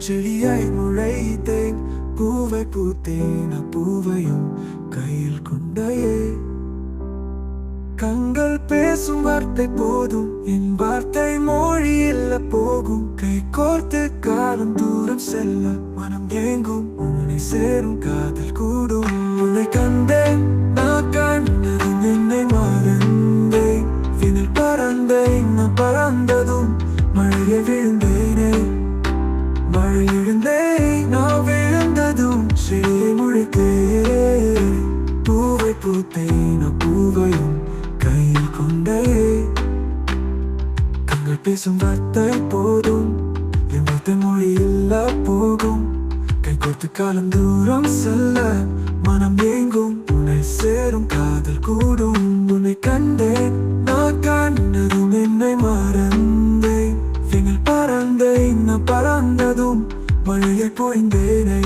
செடியாய் முளைத்தேன், பூவை பூத்தேன், அப்பூவையும் கையில் கொண்டையே. கண்கள் பேசும் வார்த்தை போதும், என் வார்த்தை மொழி இல்ல போகும். கை கோர்த்து காலம் தூரம் செல்ல மனம் ஏங்கும், உன்னை சேரும் காதல் கூடும். உன்னை கண்டேன், நான் கண்டதும் என்னை மறந்தேன். வினில் பறந்தேன், நான் பறந்ததும் மழையை விழுந்தேனே. மழை விழுந்தேன், நான் விழுந்ததும் செடியை முளைத்தேன். பூவை பூத்தேன், அப்பூவையும் கையில் கொண்டே. கண்கள் பேசும் வார்த்தை போதும், என் வார்த்தை மொழி இல்ல போகும். கை கோர்த்து காலம் தூரம் செல்ல மனம் ஏங்கும், உன்னை சேரும் காதல் கூடும். உன்னை கண்டேன், நான் கண்டதும் என்னை மறந்தேன். விண்ணில் பறந்தேன், நான் பறந்ததும் மழையை பொழிந்தேனே.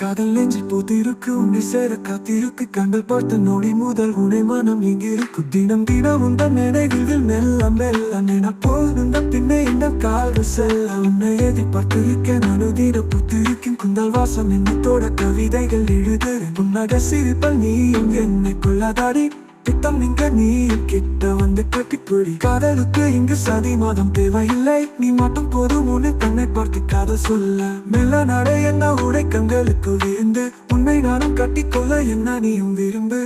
காதல் நெஞ்சில் பூத்திருக்கு, உன்னை சேர காத்திருக்கு. கண்கள் பார்த்த நொடி முதல் உன்னை மனம் இங்கிருக்கு. தினம் தினம் உந்தன் நினைவில் மெல்ல மெல்ல நினைப்போல் இருந்த பின்னே இந்த கால்கள் செல்ல. உன்னை எதிர்பார்த்திருக்கேன், அனுதினம் பூத்திருக்கேன். குந்தல் வாசம் என்னத்தோட கவிதைகள் எழுதுறேன். உன்னக சிரிப்பல் நீயும் என்னை கொள்ளாதாடி. பித்தம் இங்க நீயும் கிட்ட வந்து கட்டிப்பிடி. காதலுக்கு இங்கு சதி மாதம் தேவையில்லை, நீ மட்டும் போதும். உன்னை தன்னை பார்த்து காதல் சொல்ல மெல்ல நடை என்ன உடை கண்களுக்கு விருந்து. உன்னை நானும் கட்டிக்கொள்ள என்ன நீயும் விரும்பு.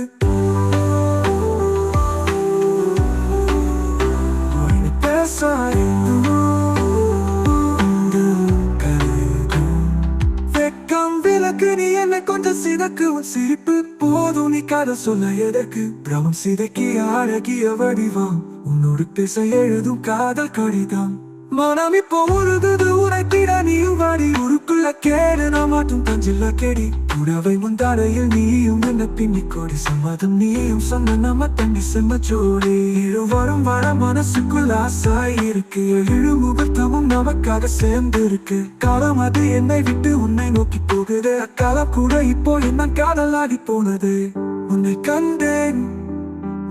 விலக்கு நீ என்னை கொஞ்சம் சிதக்கு, உன் சிரிப்பு போதும். நீ காதல் சொல்ல எதற்கு பிரமம் சிதைக்கிய அழகிய வடிவம். உன்னோடு பேச எழுதும் காதல் கடிதம். மனம் இப்போ உருகுது உரைத்திட நீயும் வாடி. உருக்குள்ள கேடு நான் மாட்டும் தஞ்சில்ல கேடி. உடவை முந்தாடையில் நீயும் என்ன பின்னி கோடி. சம்மதம் நீயும் சொன்ன நம்ம தண்ணி செம்ம ஜோடி. இருவரும் வர மனசுக்குள்ள ஆசாய் இருக்கு. எழு முகத்தமும் நமக்காக சேர்ந்து இருக்கு. காலம் அது என்னை விட்டு உன்னை நோக்கி போகுது. அக்காலம் கூட இப்போ என்ன காதலாடி போனது. உன்னை கண்டேன்,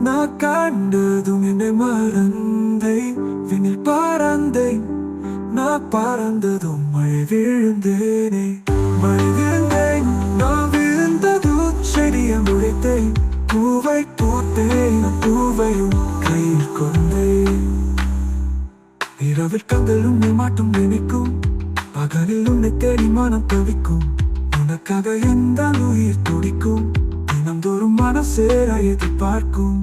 நான் கண்டதும் என்னை மறந்தேன். விண்ணில் பறந்தேன், நான் பறந்ததும் மழை விழுந்தேனே. மழை விழுந்தேன், நான் விழுந்ததும் செடியை முளைத்தேன். பூவை பூத்தேன், பூவையும் கையில் கொண்டேன். இரவில் கண்கள் உன்னை மாட்டும் நினைக்கும், பகலில் உன்னை தேடி மனம் தவிக்கும். உனக்காக எந்த உயிர் துடிக்கும், தினந்தோறும் மனம் சேர எதிர்பார்க்கும்.